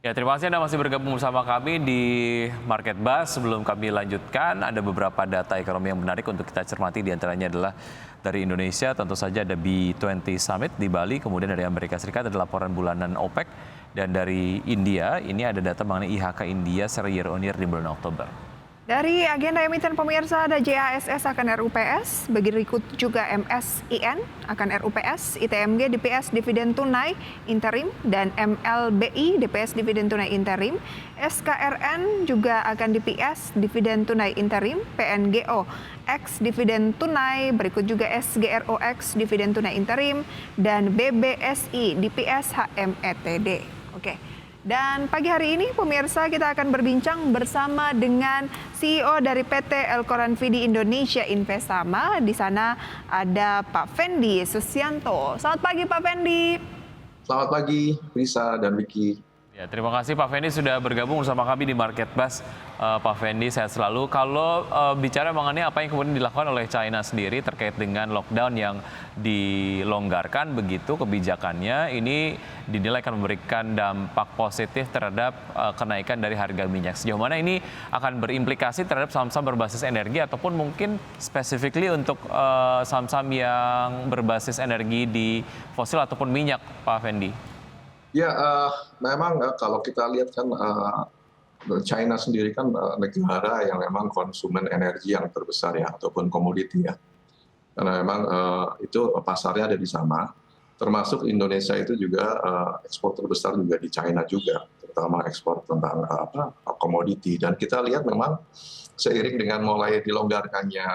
Ya, terima kasih Anda masih bergabung bersama kami di Market Buzz. Sebelum kami lanjutkan, ada beberapa data ekonomi yang menarik untuk kita cermati. Di antaranya adalah dari Indonesia, tentu saja ada B20 Summit di Bali. Kemudian dari Amerika Serikat ada laporan bulanan OPEC. Dan dari India, ini ada data mengenai IHK India secara year on year di bulan Oktober. Dari agenda emiten pemirsa ada JASS akan RUPS, berikut juga MSIN akan RUPS, ITMG DPS dividen tunai interim, dan MLBI DPS dividen tunai interim, SKRN juga akan DPS dividen tunai interim, PNGO X dividen tunai, berikut juga SGROX dividen tunai interim, dan BBSI DPS HMETD. Oke. Dan pagi hari ini pemirsa kita akan berbincang bersama dengan CEO dari PT Elkoran Vidi Indonesia Investama. Di sana ada Pak Fendi Susianto. Selamat pagi Pak Fendi. Selamat pagi Risa dan Vicky. Ya, terima kasih Pak Fendi sudah bergabung bersama kami di Market Buzz. Pak Fendi, sehat selalu. Kalau bicara mengenai apa yang kemudian dilakukan oleh China sendiri terkait dengan lockdown yang dilonggarkan begitu kebijakannya, ini dinilai akan memberikan dampak positif terhadap kenaikan dari harga minyak. Sejauh mana ini akan berimplikasi terhadap saham-saham berbasis energi ataupun mungkin specifically untuk saham-saham yang berbasis energi di fosil ataupun minyak, Pak Fendi? Ya, memang kalau kita lihat kan China sendiri kan negara yang memang konsumen energi yang terbesar ya, ataupun komoditi ya. Karena memang itu pasarnya ada di sana. Termasuk Indonesia itu juga ekspor terbesar juga di China juga, terutama ekspor tentang komoditi. Dan kita lihat memang seiring dengan mulai dilonggarkannya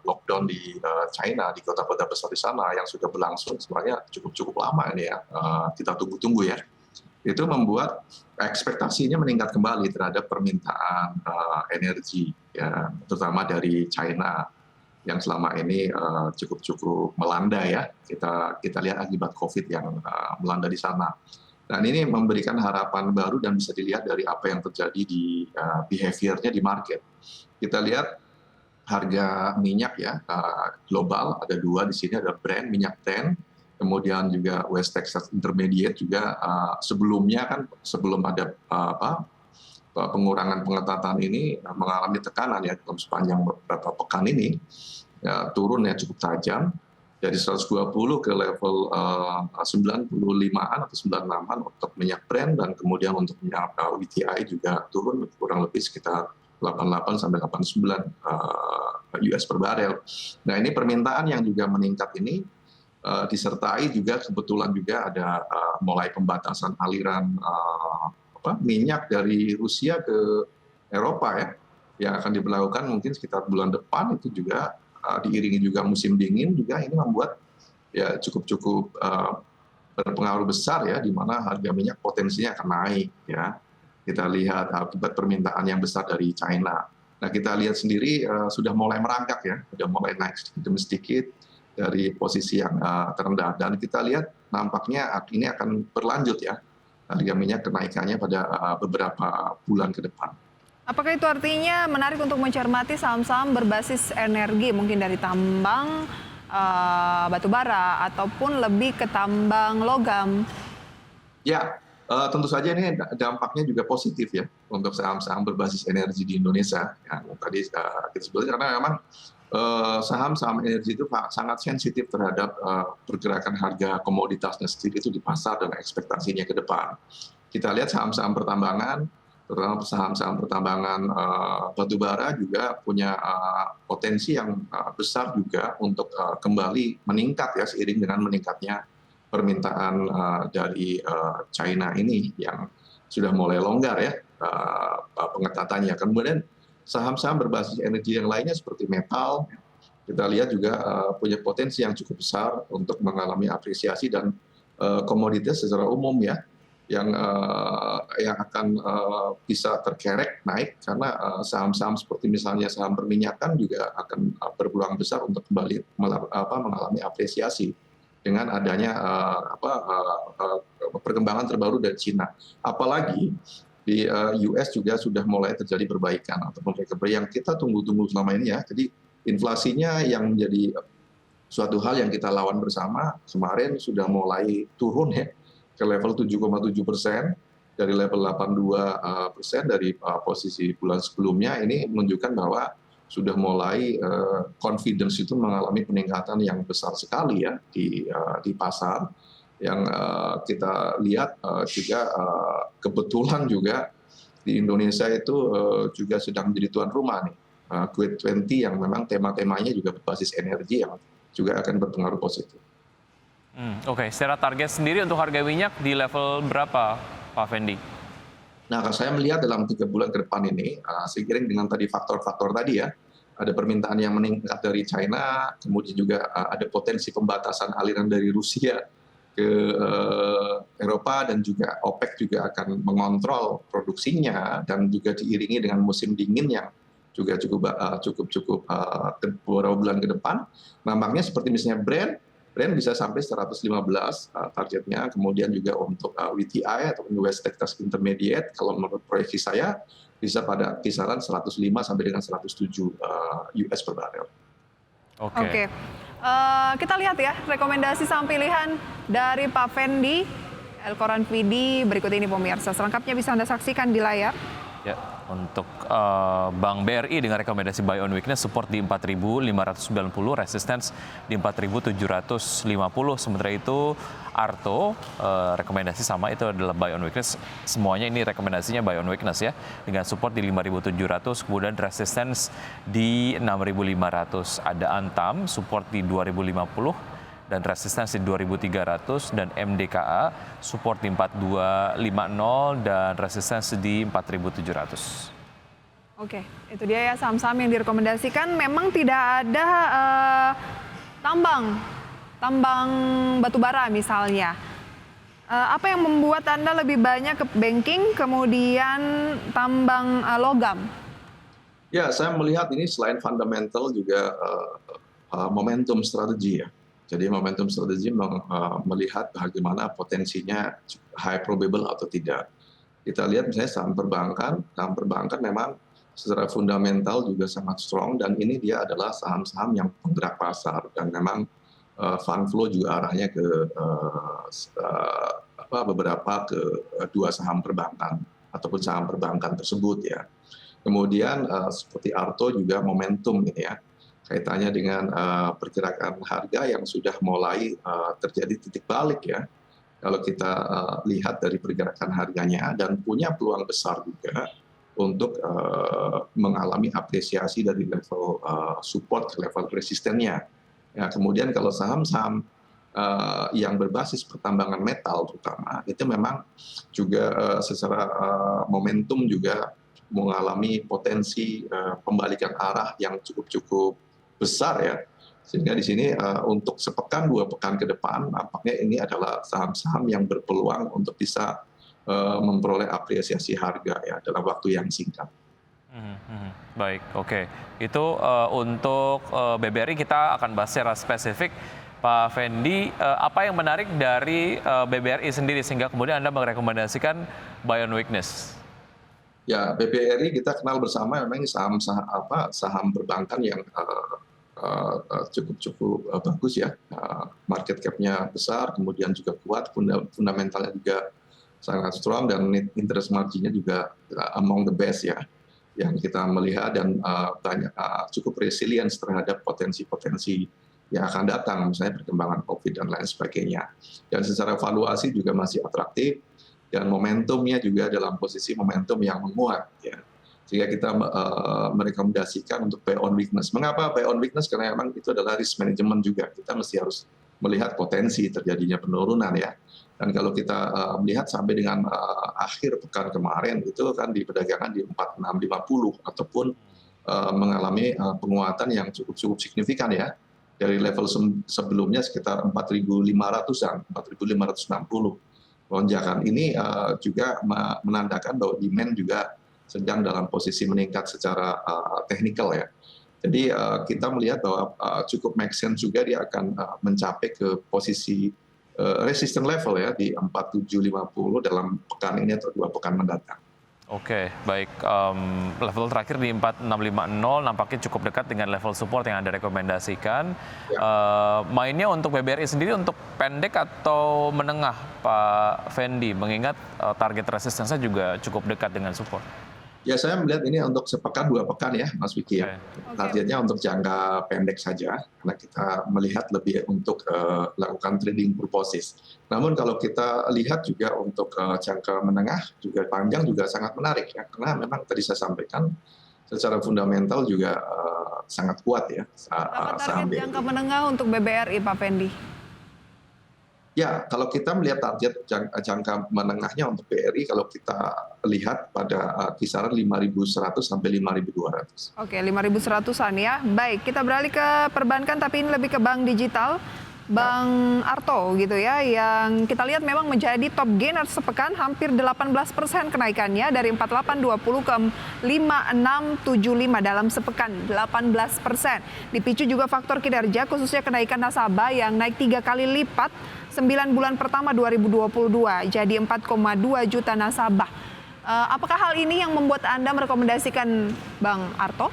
lockdown di China, di kota-kota besar di sana yang sudah berlangsung sebenarnya cukup lama ini ya, kita tunggu-tunggu ya. Itu membuat ekspektasinya meningkat kembali terhadap permintaan energi, ya, terutama dari China yang selama ini cukup melanda ya. Kita lihat akibat COVID yang melanda di sana. Dan ini memberikan harapan baru dan bisa dilihat dari apa yang terjadi di behavior-nya di market. Kita lihat harga minyak ya global ada dua di sini, ada Brent minyak Brent, kemudian juga West Texas Intermediate juga sebelumnya kan sebelum ada pengurangan pengetatan ini mengalami tekanan ya dalam sepanjang beberapa pekan ini ya, turun ya cukup tajam dari 120 ke level 95-an atau 96-an untuk minyak Brent, dan kemudian untuk minyak WTI juga turun kurang lebih sekitar 88 sampai 89 US per barel. Nah, ini permintaan yang juga meningkat ini disertai juga kebetulan juga ada mulai pembatasan aliran minyak dari Rusia ke Eropa ya, yang akan diberlakukan mungkin sekitar bulan depan. Itu juga diiringi juga musim dingin juga, ini membuat ya cukup berpengaruh besar ya, di mana harga minyak potensinya akan naik ya. Kita lihat akibat permintaan yang besar dari China. Nah, kita lihat sendiri sudah mulai merangkak ya, sudah mulai naik sedikit demi sedikit dari posisi yang terendah. Dan kita lihat nampaknya ini akan berlanjut ya, harga minyak kenaikannya pada beberapa bulan ke depan. Apakah itu artinya menarik untuk mencermati saham-saham berbasis energi, mungkin dari tambang, batu bara, ataupun lebih ke tambang logam? Ya, tentu saja ini dampaknya juga positif ya untuk saham-saham berbasis energi di Indonesia. Ya, tadi kita sebutkan karena memang saham-saham energi itu sangat sensitif terhadap pergerakan harga komoditasnya sendiri itu di pasar dan ekspektasinya ke depan. Kita lihat saham-saham pertambangan, terutama saham-saham pertambangan batu bara juga punya potensi yang besar juga untuk kembali meningkat ya, seiring dengan meningkatnya permintaan dari China ini yang sudah mulai longgar ya pengetatannya. Kemudian saham-saham berbasis energi yang lainnya seperti metal, kita lihat juga punya potensi yang cukup besar untuk mengalami apresiasi, dan komoditas secara umum ya yang akan bisa terkerek naik karena saham-saham seperti misalnya saham perminyakan juga akan berpeluang besar untuk kembali mengalami apresiasi dengan adanya perkembangan terbaru dari China. Apalagi di US juga sudah mulai terjadi perbaikan ataupun recovery yang kita tunggu-tunggu selama ini ya. Jadi inflasinya yang menjadi suatu hal yang kita lawan bersama, kemarin sudah mulai turun ya ke level 7,7%, dari level 82% dari posisi bulan sebelumnya, ini menunjukkan bahwa sudah mulai confidence itu mengalami peningkatan yang besar sekali ya di pasar. Yang kita lihat juga kebetulan juga di Indonesia itu juga sedang menjadi tuan rumah nih. G20 yang memang tema-temanya juga berbasis energi yang juga akan berpengaruh positif. Oke, secara target sendiri untuk harga minyak di level berapa, Pak Fendi? Nah, kalau saya melihat dalam 3 bulan ke depan ini, seiring dengan tadi faktor-faktor tadi ya, ada permintaan yang meningkat dari China, kemudian juga ada potensi pembatasan aliran dari Rusia ke Eropa, dan juga OPEC juga akan mengontrol produksinya, dan juga diiringi dengan musim dingin yang juga cukup beberapa bulan ke depan. Nampaknya seperti misalnya Brent bisa sampai 115 targetnya, kemudian juga untuk WTI atau West Texas Intermediate, kalau menurut proyeksi saya bisa pada kisaran 105 sampai dengan 107 US per barel. Oke. Kita lihat ya rekomendasi saham pilihan dari Pak Fendi, Elkoran Vidi berikut ini pemirsa. Selengkapnya bisa Anda saksikan di layar. Ya, untuk Bank BRI dengan rekomendasi buy on weakness, support di 4.590, resistance di 4.750. Sementara itu Arto rekomendasi sama, itu adalah buy on weakness. Semuanya ini rekomendasinya buy on weakness ya, dengan support di 5.700, kemudian resistance di 6.500. Ada Antam support di 2.050 dan resistance di 2.300, dan MDKA support di 4.250 dan resistance di 4.700. Oke, itu dia ya saham-saham yang direkomendasikan. Memang tidak ada tambang batubara misalnya. Apa yang membuat Anda lebih banyak ke banking kemudian tambang logam? Ya, saya melihat ini selain fundamental juga momentum strategi ya. Jadi momentum strategi melihat bagaimana potensinya high probable atau tidak. Kita lihat misalnya saham perbankan memang secara fundamental juga sangat strong, dan ini dia adalah saham-saham yang penggerak pasar, dan memang fund flow juga arahnya ke beberapa ke dua saham perbankan ataupun saham perbankan tersebut ya. Kemudian seperti Arto juga momentum ini ya, kaitannya dengan pergerakan harga yang sudah mulai terjadi titik balik ya. Kalau kita lihat dari pergerakan harganya, dan punya peluang besar juga untuk mengalami apresiasi dari level support ke level resistennya. Ya, kemudian kalau saham-saham yang berbasis pertambangan metal terutama, itu memang juga secara momentum juga mengalami potensi pembalikan arah yang cukup besar ya, sehingga di sini untuk sepekan 2 pekan ke depan nampaknya ini adalah saham-saham yang berpeluang untuk bisa memperoleh apresiasi harga ya dalam waktu yang singkat. Baik, oke. Itu untuk BBRI kita akan bahas secara spesifik. Pak Fendi, apa yang menarik dari BBRI sendiri sehingga kemudian Anda merekomendasikan buy on weakness? Ya, BBRI kita kenal bersama memang saham perbankan yang cukup bagus ya, market cap-nya besar, kemudian juga kuat, fundamentalnya juga sangat strong, dan net interest margin-nya juga among the best ya, yang kita melihat, dan banyak cukup resilience terhadap potensi-potensi yang akan datang, misalnya perkembangan COVID dan lain sebagainya. Dan secara valuasi juga masih atraktif, dan momentumnya juga dalam posisi momentum yang menguat ya. Sehingga kita merekomendasikan untuk buy on weakness. Mengapa buy on weakness? Karena memang itu adalah risk management juga. Kita mesti harus melihat potensi terjadinya penurunan ya. Dan kalau kita melihat sampai dengan akhir pekan kemarin, itu kan di perdagangan di 4650 ataupun mengalami penguatan yang cukup signifikan ya. Dari level sebelumnya sekitar 4.500-an, 4.560. Lonjakan ini juga menandakan bahwa demand juga sedang dalam posisi meningkat secara teknikal ya. Jadi kita melihat bahwa cukup make sense juga dia akan mencapai ke posisi resistance level ya di 4750 dalam pekan ini atau 2 pekan mendatang. Oke, baik. Level terakhir di 4650 nampaknya cukup dekat dengan level support yang Anda rekomendasikan. Ya. Mainnya untuk BBRI sendiri untuk pendek atau menengah, Pak Fendi, mengingat target resistensinya juga cukup dekat dengan support. Ya, saya melihat ini untuk sepekan 2 pekan ya, Mas Vicky ya. Oke. Targetnya untuk jangka pendek saja, karena kita melihat lebih untuk lakukan trading purposes. Namun kalau kita lihat juga untuk jangka menengah juga panjang juga sangat menarik ya, karena memang tadi saya sampaikan secara fundamental juga sangat kuat ya Berapa saham target jangka menengah untuk BBRI, Pak Fendi? Ya, kalau kita melihat target jangka menengahnya untuk BRI, kalau kita lihat pada kisaran 5.100 sampai 5.200. Oke, 5.100-an ya. Baik, kita beralih ke perbankan tapi ini lebih ke bank digital. Bang Arto gitu ya, yang kita lihat memang menjadi top gainer sepekan, hampir 18% kenaikannya dari 4820 ke 5675 dalam sepekan, 18%. Dipicu juga faktor kinerja khususnya kenaikan nasabah yang naik 3 kali lipat 9 bulan pertama 2022 jadi 4,2 juta nasabah. Apakah hal ini yang membuat Anda merekomendasikan Bang Arto?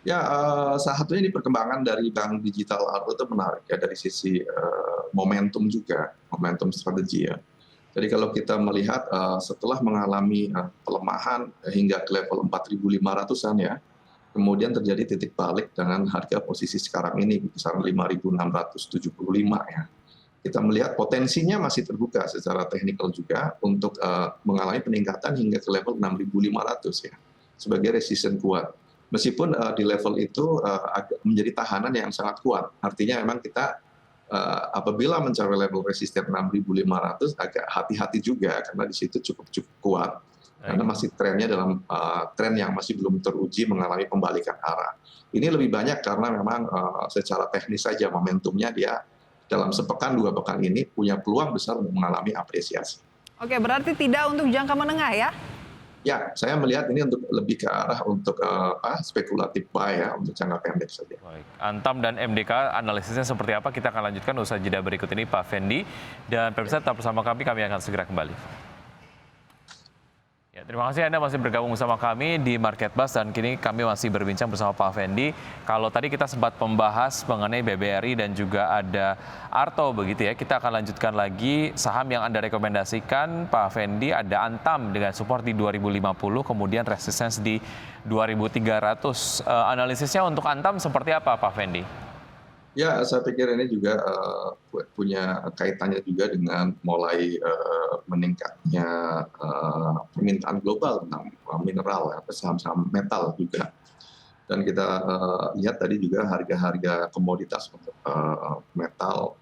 Ya, salah satunya ini perkembangan dari bank digital Arto itu menarik ya dari sisi momentum juga, momentum strategi ya. Jadi kalau kita melihat setelah mengalami pelemahan hingga ke level 4.500-an ya, kemudian terjadi titik balik dengan harga posisi sekarang ini di kisaran 5.675 ya. Kita melihat potensinya masih terbuka secara teknikal juga untuk mengalami peningkatan hingga ke level 6.500 ya, sebagai resisten kuat. Meskipun di level itu menjadi tahanan yang sangat kuat. Artinya memang kita apabila mencapai level resisten 6.500 agak hati-hati juga karena di situ cukup kuat. Karena masih trennya dalam tren yang masih belum teruji mengalami pembalikan arah. Ini lebih banyak karena memang secara teknis saja momentumnya dia dalam sepekan 2 pekan ini punya peluang besar untuk mengalami apresiasi. Oke, berarti tidak untuk jangka menengah ya? Ya, saya melihat ini untuk lebih ke arah untuk spekulatif buy ya, untuk jangka pendek saja. Baik. Antam dan MDK analisisnya seperti apa? Kita akan lanjutkan usaha jeda berikut ini, Pak Fendi. Dan pemirsa tetap bersama kami akan segera kembali. Ya, terima kasih Anda masih bergabung bersama kami di Market Buzz dan kini kami masih berbincang bersama Pak Fendi. Kalau tadi kita sempat membahas mengenai BBRI dan juga ada Arto begitu ya, kita akan lanjutkan lagi saham yang Anda rekomendasikan Pak Fendi. Ada Antam dengan support di 2050, kemudian resistance di 2300. Analisisnya untuk Antam seperti apa Pak Fendi? Ya, saya pikir ini juga punya kaitannya juga dengan mulai meningkatnya permintaan global tentang mineral, saham-saham metal juga. Dan kita lihat tadi juga harga-harga komoditas untuk metal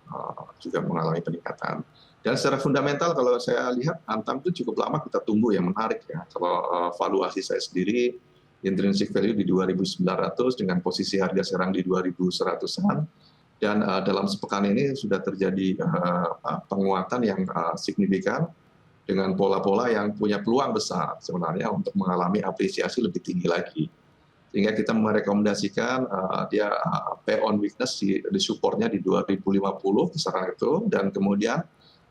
juga mengalami peningkatan. Dan secara fundamental kalau saya lihat Antam itu cukup lama kita tunggu yang menarik ya. Kalau valuasi saya sendiri, intrinsic value di 2.900 dengan posisi harga sekarang di 2.100-an. Dan dalam sepekan ini sudah terjadi penguatan yang signifikan dengan pola-pola yang punya peluang besar sebenarnya untuk mengalami apresiasi lebih tinggi lagi. Sehingga kita merekomendasikan dia pay on weakness di supportnya di 2050 kisaran itu, dan kemudian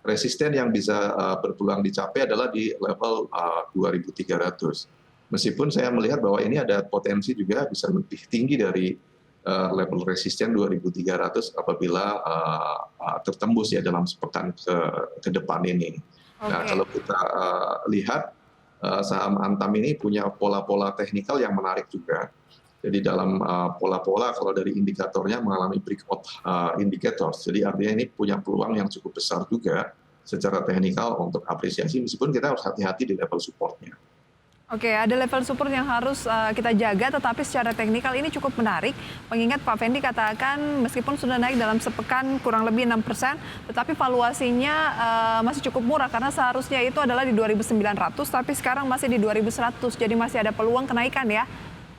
resisten yang bisa berpeluang dicapai adalah di level 2.300. Meskipun saya melihat bahwa ini ada potensi juga bisa lebih tinggi dari level resisten 2.300 apabila tertembus ya dalam sepekan ke depan ini. Nah, kalau kita lihat saham Antam ini punya pola-pola teknikal yang menarik juga. Jadi dalam pola-pola kalau dari indikatornya mengalami breakout indicators. Jadi artinya ini punya peluang yang cukup besar juga secara teknikal untuk apresiasi meskipun kita harus hati-hati di level supportnya. Oke, ada level support yang harus kita jaga, tetapi secara teknikal ini cukup menarik. Mengingat Pak Fendi katakan meskipun sudah naik dalam sepekan kurang lebih 6%, tetapi valuasinya masih cukup murah karena seharusnya itu adalah di 2.900, tapi sekarang masih di 2.100, jadi masih ada peluang kenaikan ya.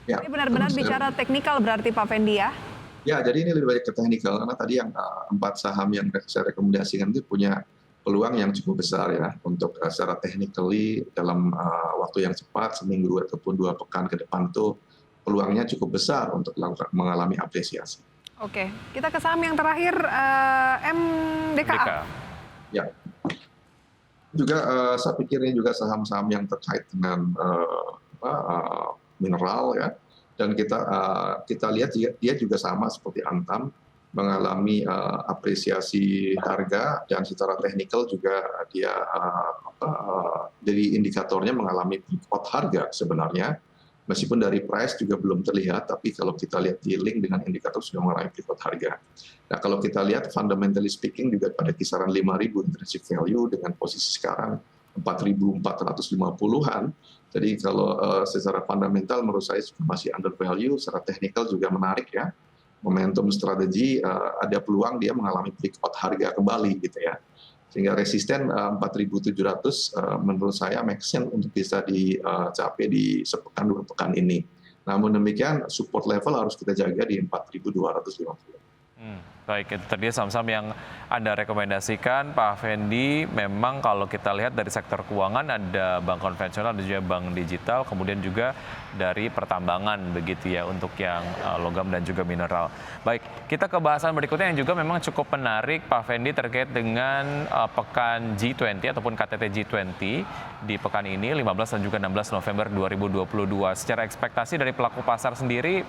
Ya, ini benar-benar bicara teknikal berarti Pak Fendi ya? Ya, jadi ini lebih banyak ke teknikal karena tadi yang 4 saham yang saya rekomendasikan itu punya peluang yang cukup besar ya untuk secara technically dalam waktu yang cepat seminggu ataupun 2 pekan ke depan itu peluangnya cukup besar untuk mengalami apresiasi. Oke, kita ke saham yang terakhir MDKA. Ya. Juga saya pikir ini juga saham-saham yang terkait dengan mineral ya, dan kita lihat dia juga sama seperti Antam mengalami apresiasi harga, dan secara teknikal juga dia jadi indikatornya mengalami breakout harga sebenarnya. Meskipun dari price juga belum terlihat, tapi kalau kita lihat di link dengan indikator sudah mengalami breakout harga. Nah, kalau kita lihat fundamentally speaking juga pada kisaran 5.000 intrinsic value dengan posisi sekarang 4.450-an. Jadi kalau secara fundamental menurut saya masih under value, secara teknikal juga menarik ya. Momentum strategi ada peluang dia mengalami breakout harga kembali gitu ya. Sehingga resisten 4.700 menurut saya make sense untuk bisa dicapai di sepekan 2 pekan ini. Namun demikian support level harus kita jaga di 4.250. Baik, itu tadi saham-saham yang Anda rekomendasikan, Pak Fendi. Memang kalau kita lihat dari sektor keuangan ada bank konvensional, ada juga bank digital, kemudian juga dari pertambangan begitu ya untuk yang logam dan juga mineral. Baik, kita ke bahasan berikutnya yang juga memang cukup menarik, Pak Fendi, terkait dengan pekan G20 ataupun KTT G20 di pekan ini 15 dan juga 16 November 2022. Secara ekspektasi dari pelaku pasar sendiri,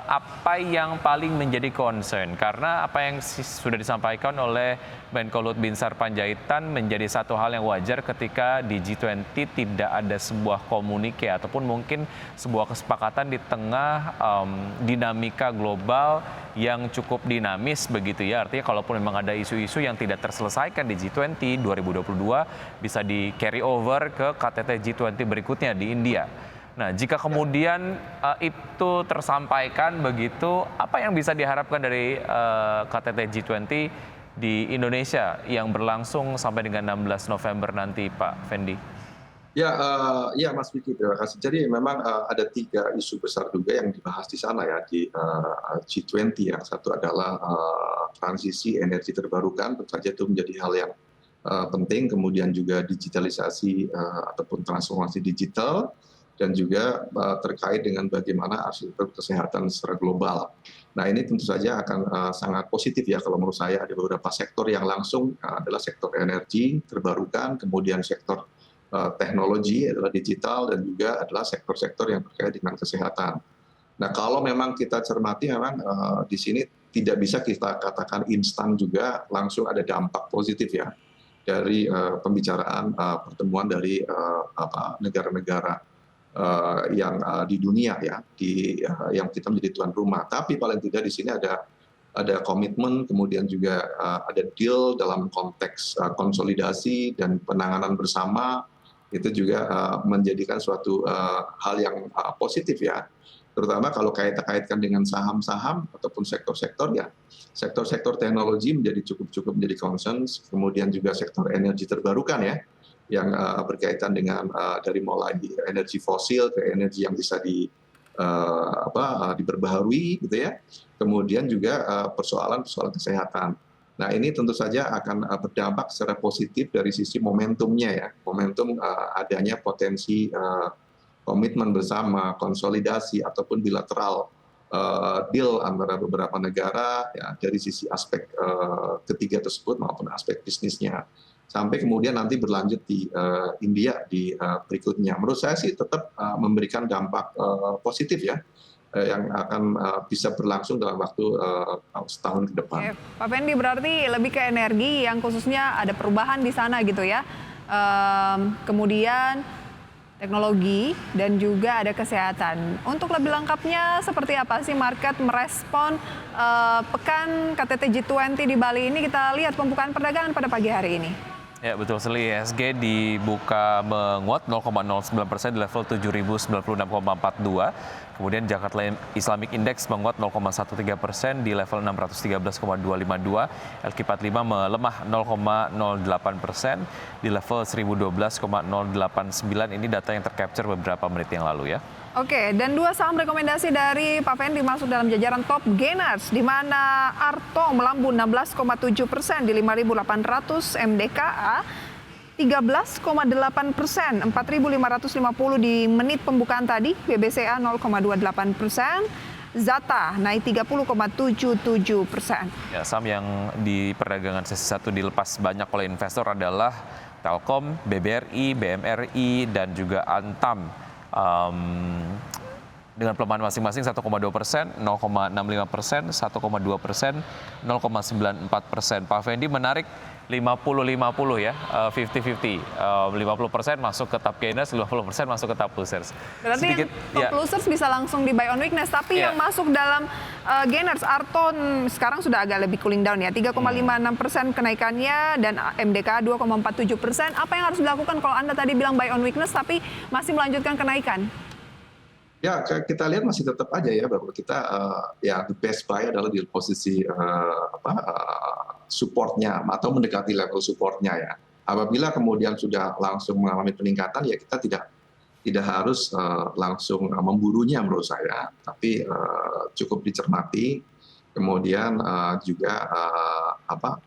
apa yang paling menjadi concern? Karena apa yang sudah disampaikan oleh Menko Luhut Binsar Panjaitan menjadi satu hal yang wajar ketika di G20 tidak ada sebuah komunike ataupun mungkin sebuah kesepakatan di tengah dinamika global yang cukup dinamis begitu ya. Artinya kalaupun memang ada isu-isu yang tidak terselesaikan di G20 2022 bisa di carry over ke KTT G20 berikutnya di India. Nah, jika kemudian itu tersampaikan begitu, apa yang bisa diharapkan dari KTT G20 di Indonesia yang berlangsung sampai dengan 16 November nanti, Pak Fendi? Ya, Mas Vicky, terima kasih. Jadi memang ada 3 isu besar juga yang dibahas di sana ya di G20. Yang satu adalah transisi energi terbarukan, tentu saja itu menjadi hal yang penting. Kemudian juga digitalisasi ataupun transformasi digital, dan juga terkait dengan bagaimana arsitektur kesehatan secara global. Nah, ini tentu saja akan sangat positif ya kalau menurut saya. Ada beberapa sektor yang langsung adalah sektor energi terbarukan, kemudian sektor teknologi adalah digital, dan juga adalah sektor-sektor yang terkait dengan kesehatan. Nah, kalau memang kita cermati memang di sini tidak bisa kita katakan instan juga langsung ada dampak positif ya dari pembicaraan pertemuan dari negara-negara yang di dunia ya, yang kita menjadi tuan rumah. Tapi paling tidak di sini ada komitmen, kemudian juga ada deal dalam konteks konsolidasi dan penanganan bersama. Itu juga menjadikan suatu hal yang positif ya, terutama kalau kaitkan dengan saham-saham ataupun sektor-sektor ya. Sektor-sektor teknologi cukup menjadi concern, kemudian juga sektor energi terbarukan ya, yang berkaitan dengan dari mulai energi fosil ke energi yang bisa diperbaharui gitu ya. Kemudian juga persoalan kesehatan. Nah, ini tentu saja akan berdampak secara positif dari sisi momentumnya ya. Momentum adanya potensi komitmen bersama, konsolidasi ataupun bilateral deal antara beberapa negara ya, dari sisi aspek ketiga tersebut maupun aspek bisnisnya. Sampai kemudian nanti berlanjut di India di berikutnya. Menurut saya sih tetap memberikan dampak positif ya, yang akan bisa berlangsung dalam waktu setahun ke depan. Oke, Pak Fendi, berarti lebih ke energi yang khususnya ada perubahan di sana gitu ya. Kemudian teknologi dan juga ada kesehatan. Untuk lebih lengkapnya seperti apa sih market merespon pekan KTT G20 di Bali ini? Kita lihat pembukaan perdagangan pada pagi hari ini. Ya, betul sekali. IHSG dibuka menguat 0,09% di level 7.096,42. Kemudian Jakarta Islamic Index menguat 0,13% di level 613,252. LQ45 melemah 0,08% di level 1012,089. Ini data yang tercapture beberapa menit yang lalu ya. Oke, dan 2 saham rekomendasi dari Pak Fendi masuk dalam jajaran top gainers, di mana Arto melambung 16,7% di 5.800, MDKA 13,8%, 4.550 di menit pembukaan tadi, BBCA 0,28%, Zata naik 30,77%. Ya, saham yang di perdagangan sesi 1 dilepas banyak oleh investor adalah Telkom, BBRI, BMRI, dan juga Antam. Dengan pelemahan masing-masing 1,2%, 0,65%, 1,2%, 0,94%. Pak Fendi menarik 50-50 ya, 50-50. 50% masuk ke top gainers, 50% masuk ke top losers. Berarti yang top losers bisa langsung di buy on weakness, tapi yang masuk dalam gainers, Arton sekarang sudah agak lebih cooling down ya, 3,56% kenaikannya, dan MDK 2,47%. Apa yang harus dilakukan kalau Anda tadi bilang buy on weakness tapi masih melanjutkan kenaikan? Ya, kita lihat masih tetap aja ya bahwa kita ya the best buy adalah di posisi supportnya atau mendekati level supportnya ya. Apabila kemudian sudah langsung mengalami peningkatan ya kita tidak harus langsung memburunya menurut saya, tapi cukup dicermati, kemudian juga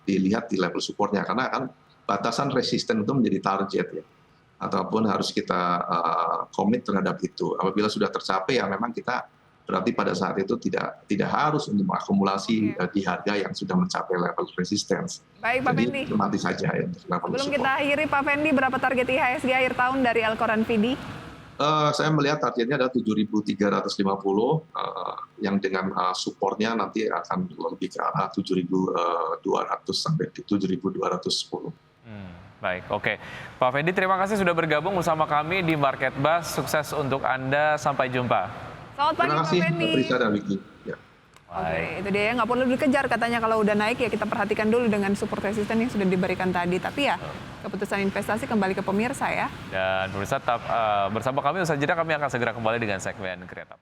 dilihat di level supportnya karena kan batasan resisten itu menjadi target ya. Ataupun harus kita komit terhadap itu. Apabila sudah tercapai ya memang kita berarti pada saat itu tidak harus untuk mengakumulasi di harga yang sudah mencapai level resistance. Baik Pak Fendi. Jadi mati saja ya untuk level Sebelum support. kita akhiri Pak Fendi, berapa target IHSG akhir tahun dari Alcoran Vidi? Saya melihat targetnya ada 7.350 yang dengan supportnya nanti akan lebih ke arah 7.200 sampai 7.210. Baik, oke. Pak Fendi, terima kasih sudah bergabung bersama kami di Market Buzz. Sukses untuk Anda. Sampai jumpa. Selamat pagi Pak Fendi. Terima kasih, Prisa dan Wiki. Ya. Oke, itu dia ya, nggak perlu dikejar katanya kalau udah naik ya kita perhatikan dulu dengan support resisten yang sudah diberikan tadi. Tapi ya keputusan investasi kembali ke pemirsa ya. Dan pemirsa tetap bersama kami. Usai jeda kami akan segera kembali dengan segmen Kreatif.